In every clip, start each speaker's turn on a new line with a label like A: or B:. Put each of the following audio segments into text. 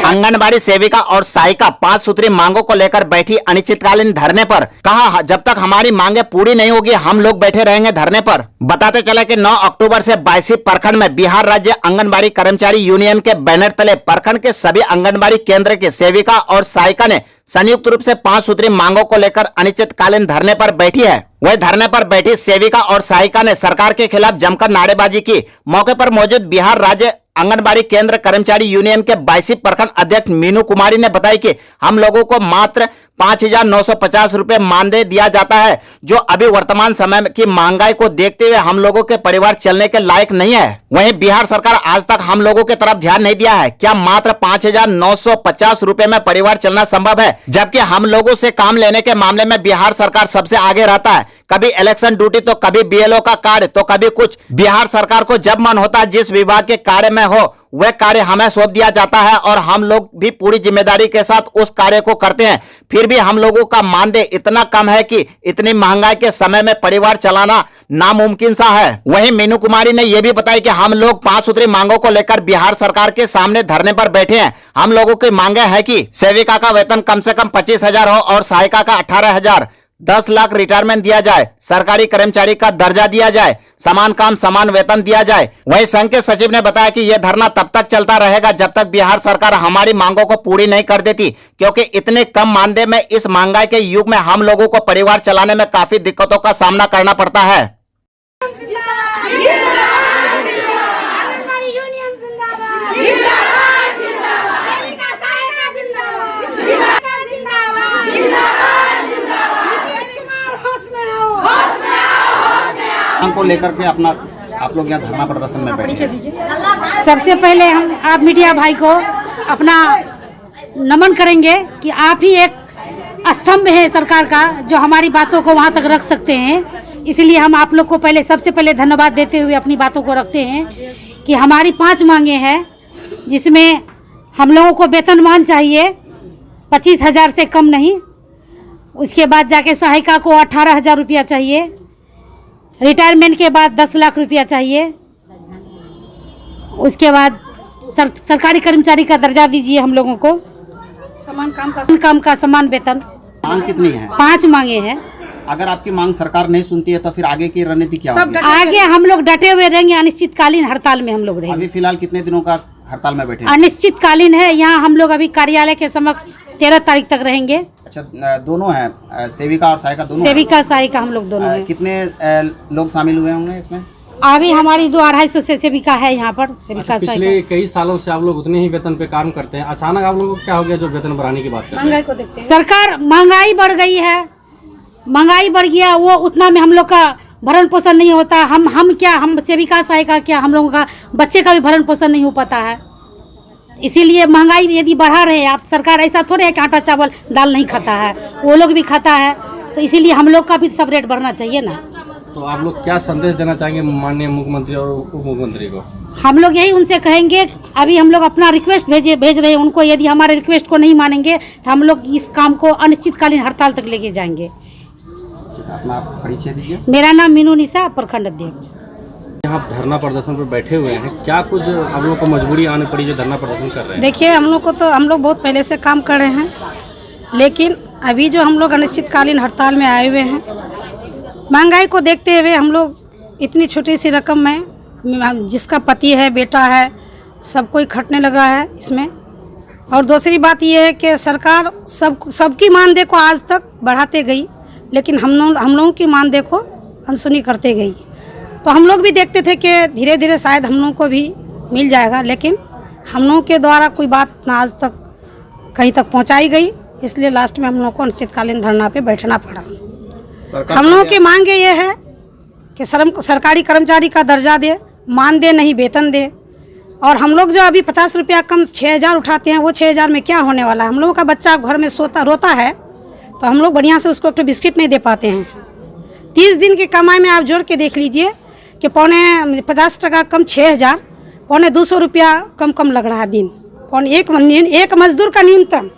A: आंगनबाड़ी सेविका और सहायिका 5 सूत्री मांगों को लेकर बैठी अनिश्चितकालीन धरने पर। कहा जब तक हमारी मांगे पूरी नहीं होगी हम लोग बैठे रहेंगे धरने पर। बताते चले कि 9 अक्टूबर से 22 प्रखंड में बिहार राज्य आंगनबाड़ी कर्मचारी यूनियन के बैनर तले प्रखंड के सभी आंगनबाड़ी केंद्र के सेविका और सहायिका ने संयुक्त रूप से 5 सूत्री मांगों को लेकर अनिश्चितकालीन धरने पर बैठी है। वही धरने पर बैठी सेविका और सहायिका ने सरकार के खिलाफ जमकर नारेबाजी की। मौके पर मौजूद बिहार राज्य आंगनबाड़ी केंद्र कर्मचारी यूनियन के 22 प्रखंड अध्यक्ष मीनू कुमारी ने बताया कि हम लोगों को मात्र 5,950 रुपए मानदेय दिया जाता है, जो अभी वर्तमान समय की महंगाई को देखते हुए हम लोगों के परिवार चलने के लायक नहीं है। वहीं बिहार सरकार आज तक हम लोगों के तरफ ध्यान नहीं दिया है। क्या मात्र 5,950 रुपए में परिवार चलना संभव है, जबकि हम लोगों से काम लेने के मामले में बिहार सरकार सबसे आगे रहता है। कभी इलेक्शन ड्यूटी तो कभी बीएलओ का कार्य तो कभी कुछ। बिहार सरकार को जब मन होता है जिस विभाग के कार्य में हो वह कार्य हमें सौंप दिया जाता है और हम लोग भी पूरी जिम्मेदारी के साथ उस कार्य को करते हैं। फिर भी हम लोगों का मानदेय इतना कम है कि इतनी महंगाई के समय में परिवार चलाना नामुमकिन सा है। वहीं मीनू कुमारी ने यह भी बताया कि हम लोग 5 सूत्री मांगों को लेकर बिहार सरकार के सामने धरने पर बैठे हैं। हम लोगों की मांगे है कि सेविका का वेतन कम से कम 25,000 हो और सहायिका का 18,000, 10 लाख रिटायरमेंट दिया जाए, सरकारी कर्मचारी का दर्जा दिया जाए, समान काम समान वेतन दिया जाए। वहीं संघ के सचिव ने बताया कि यह धरना तब तक चलता रहेगा जब तक बिहार सरकार हमारी मांगों को पूरी नहीं कर देती, क्योंकि इतने कम मानदेय में इस महंगाई के युग में हम लोगों को परिवार चलाने में काफी दिक्कतों का सामना करना पड़ता है। को लेकर के अपना आप लोग यहाँ धरना प्रदर्शन में बैठे।
B: सबसे पहले हम आप मीडिया भाई को अपना नमन करेंगे कि आप ही एक स्तंभ है सरकार का जो हमारी बातों को वहाँ तक रख सकते हैं। इसलिए हम आप लोग को सबसे पहले धन्यवाद देते हुए अपनी बातों को रखते हैं कि हमारी 5 मांगे हैं, जिसमें हम लोगों को वेतनमान चाहिए 25,000 से कम नहीं। उसके बाद जाके सहायिका को 18,000 रुपया चाहिए। रिटायरमेंट के बाद 10 लाख रुपया चाहिए। उसके बाद सरकारी कर्मचारी का दर्जा दीजिए हम लोगों को, समान काम का समान वेतन।
A: मांग कितनी है?
B: 5 मांगे हैं।
A: अगर आपकी मांग सरकार नहीं सुनती है तो फिर आगे की रणनीति क्या होगी?
B: आगे हम लोग डटे हुए रहेंगे, अनिश्चितकालीन हड़ताल में हम लोग रहेंगे।
A: अभी फिलहाल कितने दिनों का हड़ताल में बैठे?
B: अनिश्चितकालीन है। यहाँ हम लोग अभी कार्यालय के समक्ष 13 तारीख तक रहेंगे।
A: अच्छा, दोनों हैं, सेविका और सहायिका दोनों?
B: सेविका सहायिका हम लोग दोनों हैं।
A: कितने लोग शामिल हुए होंगे इसमें?
B: अभी हमारी 200-250 से सेविका है यहाँ पर। सेविका
C: पिछले कई सालों से आप लोग उतने ही वेतन पे काम करते हैं, अचानक आप लोगों को क्या हो गया जो वेतन बढ़ाने की बात कर रहे हैं?
B: महंगाई को देखते हैं। सरकार महंगाई बढ़ गई है, महंगाई बढ़ गया, वो उतना में हम लोग का भरण पोषण नहीं होता। हम सेविका सहायिका क्या, हम लोगों का बच्चे का भी भरण पोषण नहीं हो पाता है। इसीलिए महंगाई यदि बढ़ा रहे हैं आप, सरकार ऐसा थोड़े है कि आटा चावल दाल नहीं खाता है, वो लोग भी खाता है, तो इसीलिए हम लोग का भी सब रेट बढ़ना चाहिए ना।
C: तो आप लोग क्या संदेश देना चाहेंगे माननीय मुख्यमंत्री और उप मुख्यमंत्री को?
B: हम लोग यही उनसे कहेंगे, अभी हम लोग अपना रिक्वेस्ट भेज रहे हैं उनको। यदि हमारे रिक्वेस्ट को नहीं मानेंगे तो हम लोग इस काम को अनिश्चितकालीन हड़ताल तक लेके जाएंगे।
A: अपना परिचय दीजिए।
B: मेरा नाम मीनू निशा, प्रखंड अध्यक्ष।
C: यहाँ धरना प्रदर्शन पर बैठे हुए हैं, क्या कुछ आप लोगों को मजबूरी आने पड़ी जो धरना प्रदर्शन कर रहे हैं?
D: देखिए, हम लोग बहुत पहले से काम कर रहे हैं, लेकिन अभी जो हम लोग अनिश्चितकालीन हड़ताल में आए हुए हैं, महंगाई को देखते हुए हम लोग इतनी छोटी सी रकम में, जिसका पति है, बेटा है, सब कोई खटने लगा है इसमें। और दूसरी बात ये है कि सरकार सबकी मानदेय को आज तक बढ़ाते गई, लेकिन हम लोगों की मानदेय को अनसुनी करते गई। तो हम लोग भी देखते थे कि धीरे धीरे शायद हम लोगों को भी मिल जाएगा, लेकिन हम लोगों के द्वारा कोई बात ना आज तक कहीं तक पहुंचाई गई। इसलिए लास्ट में हम लोगों को अनिश्चितकालीन धरना पे बैठना पड़ा। हम लोगों की मांगे ये है कि सरकारी कर्मचारी का दर्जा दे, मानदेय नहीं वेतन दे। और हम लोग जो अभी 50 रुपया कम 6,000 उठाते हैं, वो 6,000 में क्या होने वाला है? हम लोगों का बच्चा घर में रोता है तो हम लोग बढ़िया से उसको एक बिस्किट नहीं दे पाते हैं। 30 दिन की कमाई में आप जोड़ के देख लीजिए कि 50 टका कम 6,000, 250 रुपया कम लग रहा है दिन। एक मजदूर का न्यूनतम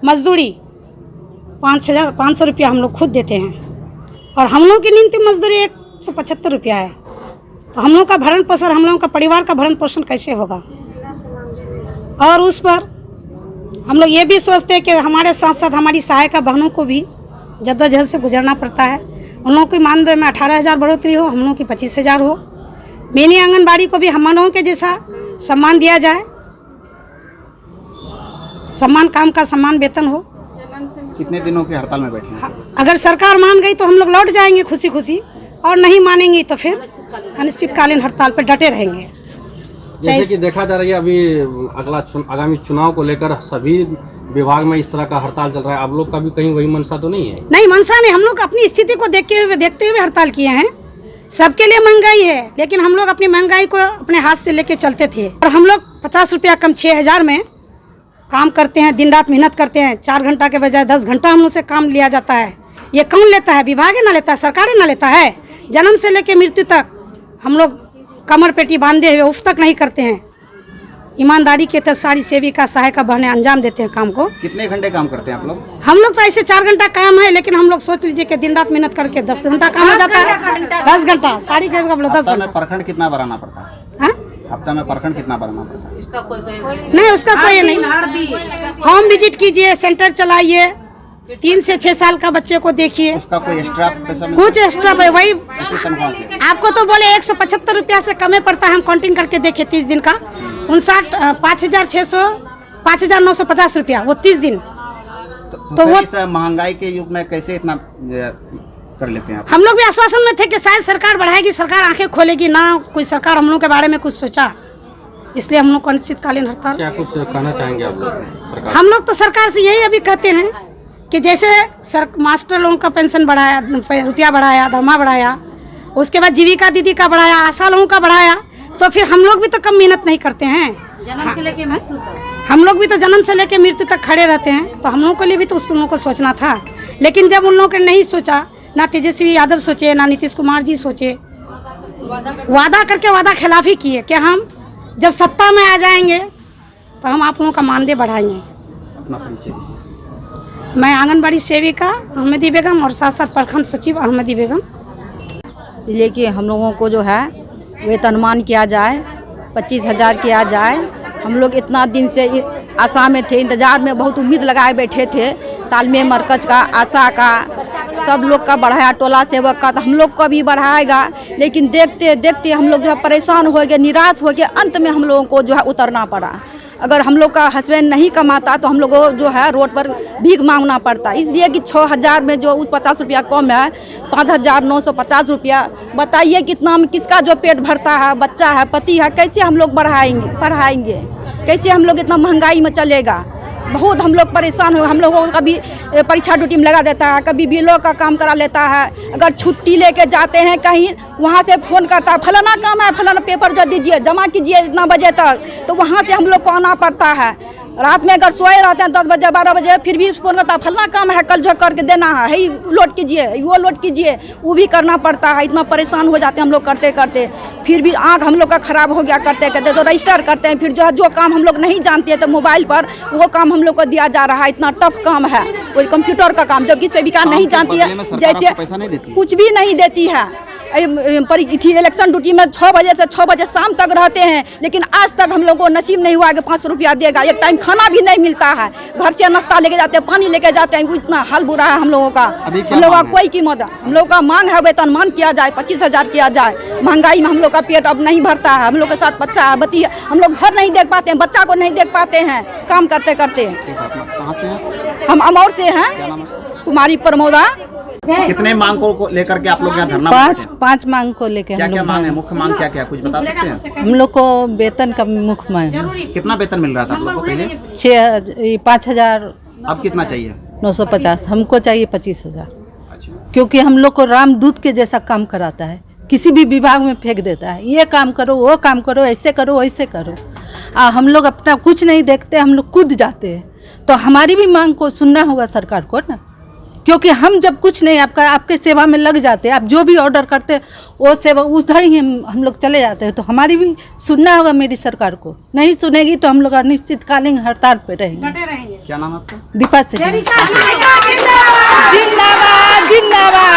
D: मजदूरी 5,500 रुपया हम लोग खुद देते हैं, और हम लोग की न्यूनतम मजदूरी 175 रुपया है। तो हम लोग का भरण पोषण, हम लोगों का परिवार का भरण पोषण कैसे होगा? और उस पर हम लोग ये भी सोचते हैं कि हमारे साथ साथ हमारी सहायिका बहनों को भी जद्दोजहद से गुजरना पड़ता है। उन लोगों की मानदेय में 18,000 बढ़ोतरी हो, हम लोगों की 25,000 हो। मिनी आंगनबाड़ी को भी हम लोगों के जैसा सम्मान दिया जाए, सम्मान काम का सम्मान वेतन हो।
A: कितने दिनों की हड़ताल में बैठे हैं?
D: अगर सरकार मान गई तो हम लोग लौट जाएंगे खुशी खुशी, और नहीं मानेंगी तो फिर अनिश्चितकालीन हड़ताल पर डटे रहेंगे।
C: जैसे कि देखा जा रहा है अभी आगामी चुनाव को लेकर सभी विभाग में इस तरह का हड़ताल चल रहा है, आप लोग का भी कहीं वही मनसा तो नहीं है?
D: नहीं, मनसा नहीं, हम लोग अपनी स्थिति को देखते हुए हड़ताल किए हैं। सबके लिए महंगाई है, लेकिन हम लोग अपनी महंगाई को अपने हाथ से लेके चलते थे। और हम लोग 50 रुपया कम 6,000 में काम करते हैं, दिन रात मेहनत करते हैं। 4 घंटा के बजाय 10 घंटा हम लोग से काम लिया जाता है। ये कौन लेता है? विभाग ना लेता है, सरकारें ना लेता है। जन्म से लेकर मृत्यु तक हम लोग कमर पेटी बांधे हुए उफ तक नहीं करते हैं। ईमानदारी के तहत सारी सेविका सहायिका बहनें अंजाम देते हैं काम को।
A: कितने घंटे काम करते हैं आप लोग?
D: हम लोग तो ऐसे 4 घंटा काम है, लेकिन हम लोग सोच लीजिए कि दिन रात मेहनत करके 10 घंटा काम हो जाता है। 10 घंटा साड़ी के 10
A: हफ्ता
D: घंटा
A: में प्रखंड कितना भराना पड़ता है?
D: हाँ?
A: हफ्ता में प्रखंड कितना भराना पड़ता है?
D: नहीं, उसका कोई नहीं। होम विजिट कीजिए, सेंटर चलाइए, 3 से 6 साल का बच्चे को देखिए।
A: उसका कोई एक्स्ट्रा पैसा
D: कुछ एक्स्ट्रा है वही
A: तनख्वाह से?
D: आपको तो बोले 175 रुपया से कमे पड़ता है। हम काउंटिंग करके देखे 30 दिन का 5,950 रुपया, वो 30 दिन।
A: तो वो इस महंगाई के युग में कैसे इतना कर लेते हैं आप?
D: हम लोग भी आश्वासन में थे कि शायद सरकार बढ़ाएगी, सरकार आंखें खोलेगी ना। कोई सरकार हम लोग के बारे में कुछ सोचा, इसलिए हम लोग को अनिश्चितकालीन हड़ताल।
C: क्या कुछ कहना चाहेंगे आप लोग सरकार?
D: हम लोग तो सरकार से यही अभी कहते हैं कि जैसे मास्टर लोगों का पेंशन बढ़ाया, रुपया बढ़ाया, दरमा बढ़ाया, उसके बाद जीविका दीदी का बढ़ाया, आशा लोगों का बढ़ाया, तो फिर हम लोग भी तो कम मेहनत नहीं करते हैं।
B: जन्म से लेके मृत्यु तक
D: हम लोग भी तो जन्म से लेकर मृत्यु तक खड़े रहते हैं। तो हम लोगों के लिए भी तो उस लोगों को सोचना था। लेकिन जब उन लोगों ने नहीं सोचा, ना तेजस्वी यादव सोचे, ना नीतीश कुमार जी सोचे, वादा करके वादा खिलाफी किए कि हम जब सत्ता में आ जाएंगे तो हम आप लोगों का मानदेय बढ़ाएंगे।
A: अपना परिचय दीजिए।
D: मैं आंगनबाड़ी सेविका अहमदी बेगम और साथ साथ प्रखंड सचिव अहमदी बेगम।
E: लेकिन हम लोगों को जो है वेतनमान किया जाए, 25,000 किया जाए। हम लोग इतना दिन से आशा में थे, इंतज़ार में बहुत उम्मीद लगाए बैठे थे। तालमेल मरकज का, आशा का, सब लोग का बढ़ाया, टोला सेवक का, तो हम लोग को भी बढ़ाएगा। लेकिन देखते देखते हम लोग जो है परेशान हो गए, निराश हो गए। अंत में हम लोगों को जो है उतरना पड़ा। अगर हम लोग का हस्बैंड नहीं कमाता तो हम लोग को जो है रोड पर भीख मांगना पड़ता। इसलिए कि 6,000 में जो 50 रुपया कम है, 5,950 रुपया, बताइए कितना में किसका जो पेट भरता है, बच्चा है, पति है, कैसे हम लोग पढ़ाएंगे? कैसे हम लोग इतना महंगाई में चलेगा? बहुत हम लोग परेशान हो। हम लोगों को कभी परीक्षा ड्यूटी में लगा देता है, कभी बिलों का काम करा लेता है। अगर छुट्टी लेके जाते हैं कहीं, वहाँ से फ़ोन करता है, फलाना काम है, फलाना पेपर जो दीजिए, जमा कीजिए इतना बजे तक, तो वहाँ से हम लोग को आना पड़ता है। रात में अगर सोए रहते हैं 10 बजे 12 बजे, फिर भी फ़ोन करता है, फलाना काम है, कल जो करके देना है, ही लोड कीजिए, वो लोड कीजिए, वो भी करना पड़ता है। इतना परेशान हो जाते हैं हम लोग करते करते। फिर भी आँख हम लोग का ख़राब हो गया करते करते, तो रजिस्टर करते हैं। फिर जो काम हम लोग नहीं जानते हैं तो मोबाइल पर वो काम हम लोग को दिया जा रहा है। इतना टफ काम है वो कंप्यूटर का काम, जबकि सेविका नहीं जानती है, जैसे कुछ भी नहीं देती है। इलेक्शन ड्यूटी में 6 बजे से 6 बजे शाम तक रहते हैं, लेकिन आज तक हम लोग को नसीब नहीं हुआ कि 500 रुपया देगा। एक टाइम खाना भी नहीं मिलता है, घर से नाश्ता लेके जाते हैं, पानी लेके जाते हैं। इतना हाल बुरा है हम लोगों का। हम लोगों का कोई कीमत, हम लोग का मांग है वेतनमान किया जाए, 25,000 किया जाए। महंगाई में हम लोग का पेट अब नहीं भरता है। हम लोग के साथ बच्चा है, बती है, हम लोग घर नहीं देख पाते हैं, बच्चा को नहीं देख पाते हैं काम करते करते। हम अमौर से हैं, कुमारी प्रमोदा।
A: कितने मांग को लेकर के आप लोग यहाँ धरना?
F: पाँच मांग को लेकर
A: क्या क्या मांग है? मुख्य मांग क्या क्या कुछ बता सकते हैं?
F: हम लोग को वेतन का मुख्य मांग है।
A: कितना वेतन मिल रहा था आप लोग को पहले?
F: 5,000।
A: अब कितना चाहिए?
F: 950। हमको चाहिए 25,000,
A: अच्छा।
F: क्योंकि हम लोग को रामदूत के जैसा काम कराता है। किसी भी विभाग में फेंक देता है, ये काम करो, वो काम करो, ऐसे करो, वैसे करो। हम लोग अपना कुछ नहीं देखते, हम लोग कूद जाते हैं। तो हमारी भी मांग को सुनना होगा सरकार को ना, क्योंकि हम जब कुछ नहीं आपके सेवा में लग जाते हैं, आप जो भी ऑर्डर करते हैं वो सेवा उधर ही हम लोग चले जाते हैं। तो हमारी भी सुनना होगा मेरी सरकार को। नहीं सुनेगी तो हम लोग अनिश्चितकालीन हड़ताल पे रहेंगे।
A: क्या नाम आपका?
F: दीपा से। जिंदाबाद जिंदाबाद।